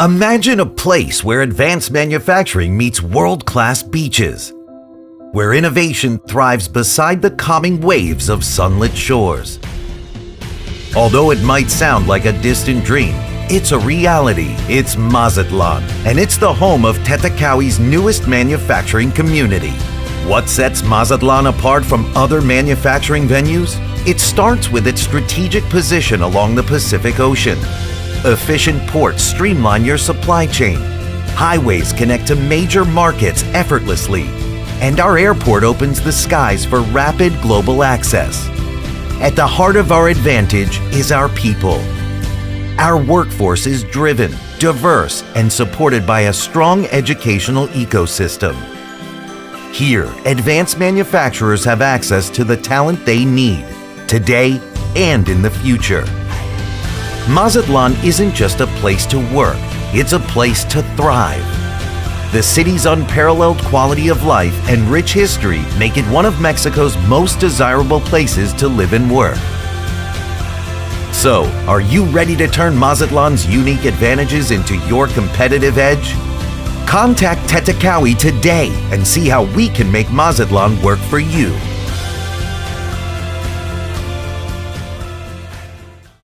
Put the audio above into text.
Imagine a place where advanced manufacturing meets world-class beaches, where innovation thrives beside the calming waves of sunlit shores. Although it might sound like a distant dream, it's a reality. It's Mazatlan, and it's the home of Tetakawi's newest manufacturing community. What sets Mazatlan apart from other manufacturing venues? It starts with its strategic position along the Pacific Ocean. Efficient ports streamline your supply chain. Highways connect to major markets effortlessly. And our airport opens the skies for rapid global access. At the heart of our advantage is our people. Our workforce is driven, diverse, and supported by a strong educational ecosystem. Here, advanced manufacturers have access to the talent they need, today and in the future. Mazatlan isn't just a place to work, it's a place to thrive. The city's unparalleled quality of life and rich history make it one of Mexico's most desirable places to live and work. So, are you ready to turn Mazatlan's unique advantages into your competitive edge? Contact Tetakawi today and see how we can make Mazatlan work for you.